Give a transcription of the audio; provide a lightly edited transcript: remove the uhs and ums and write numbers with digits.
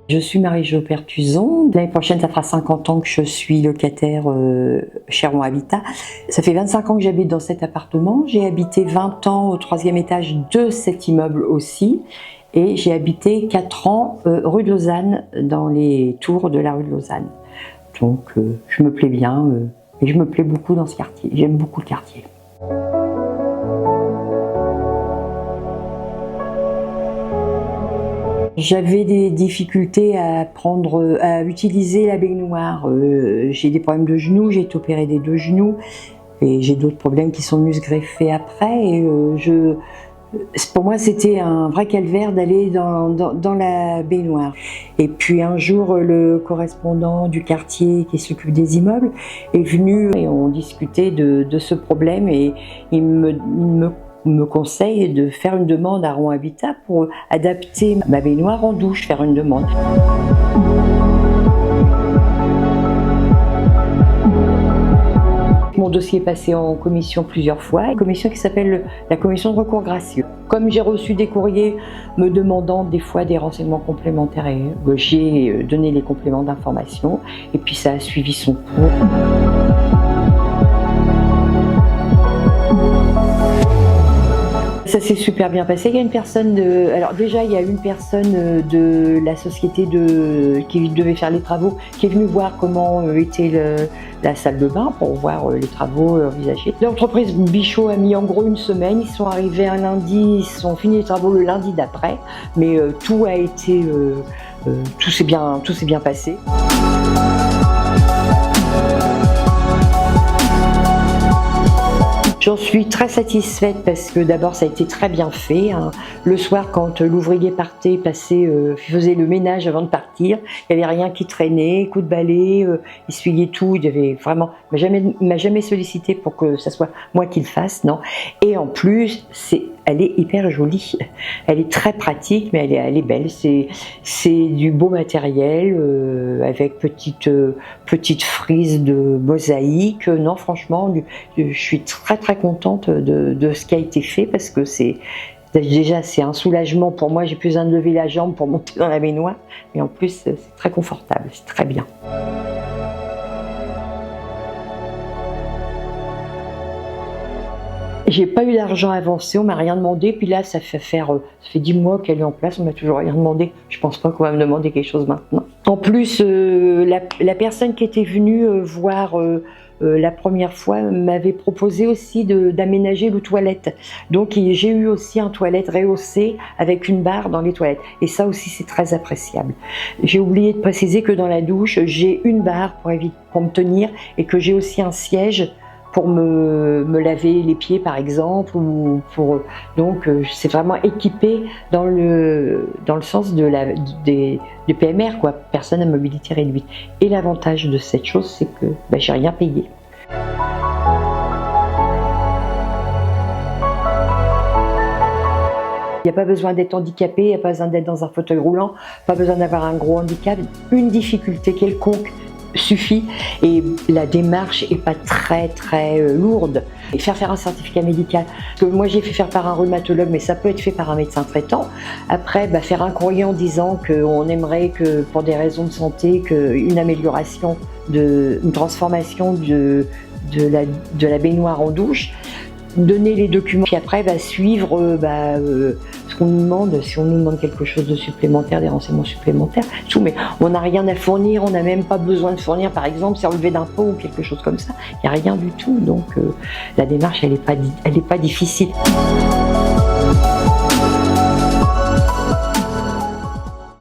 Je suis Marie-Jo Pertuson. L'année prochaine, ça fera 50 ans que je suis locataire chez Rouen Habitat. Ça fait 25 ans que j'habite dans cet appartement. J'ai habité 20 ans au 3e étage de cet immeuble aussi. Et j'ai habité 4 ans rue de Lausanne, dans les tours de la rue de Lausanne. Donc je me plais bien et je me plais beaucoup dans ce quartier. J'aime beaucoup le quartier. J'avais des difficultés à utiliser la baignoire. J'ai des problèmes de genoux, j'ai été opérée des 2 genoux et j'ai d'autres problèmes qui sont venus se greffer après. Et pour moi, c'était un vrai calvaire d'aller dans la baignoire. Et puis un jour, le correspondant du quartier qui s'occupe des immeubles est venu et on discutait de ce problème et il me conseille de faire une demande à Rouen Habitat pour adapter ma baignoire en douche, faire une demande. Mon dossier est passé en commission plusieurs fois, une commission qui s'appelle la commission de recours gracieux. Comme j'ai reçu des courriers me demandant des fois des renseignements complémentaires, j'ai donné les compléments d'information et puis ça a suivi son cours. Ça s'est super bien passé. Il y a une personne alors déjà il y a une personne de la société qui devait faire les travaux qui est venue voir comment était la salle de bain pour voir les travaux envisagés. L'entreprise Bichot a mis en gros une semaine. Ils sont arrivés un lundi, ils ont fini les travaux le lundi d'après, mais tout s'est bien passé. J'en suis très satisfaite parce que d'abord ça a été très bien fait. Le soir quand l'ouvrier partait, faisait le ménage avant de partir, il n'y avait rien qui traînait, coup de balai, essuyait tout, il m'a jamais sollicité pour que ça soit moi qui le fasse, non. Et en plus, elle est hyper jolie, elle est très pratique mais elle est belle, c'est du beau matériel avec petite frise de mosaïque. Non franchement, je suis très contente de ce qui a été fait parce que c'est un soulagement pour moi, j'ai plus besoin de lever la jambe pour monter dans la baignoire et en plus c'est très confortable, c'est très bien. J'ai pas eu d'argent avancé, on m'a rien demandé, puis là ça fait 10 mois qu'elle est en place, on m'a toujours rien demandé. Je pense pas qu'on va me demander quelque chose maintenant. En plus, la personne qui était venue voir la première fois m'avait proposé aussi d'aménager le toilette. Donc j'ai eu aussi un toilette rehaussé avec une barre dans les toilettes. Et ça aussi c'est très appréciable. J'ai oublié de préciser que dans la douche, j'ai une barre pour me tenir et que j'ai aussi un siège pour me laver les pieds par exemple, donc c'est vraiment équipé dans le sens des PMR, quoi, personnes à mobilité réduite. Et l'avantage de cette chose, c'est que j'ai rien payé. Il n'y a pas besoin d'être handicapé, il n'y a pas besoin d'être dans un fauteuil roulant, pas besoin d'avoir un gros handicap, une difficulté quelconque suffit et la démarche est pas très lourde. Et faire un certificat médical, parce que moi j'ai fait faire par un rhumatologue, mais ça peut être fait par un médecin traitant. Après faire un courrier en disant qu'on aimerait que pour des raisons de santé une amélioration, une transformation de la baignoire en douche, donner les documents, puis après suivre ce qu'on nous demande, si on nous demande quelque chose de supplémentaire, des renseignements supplémentaires, tout, mais on n'a rien à fournir, on n'a même pas besoin de fournir, par exemple, c'est relevé d'impôt ou quelque chose comme ça, il n'y a rien du tout, donc la démarche elle est pas difficile.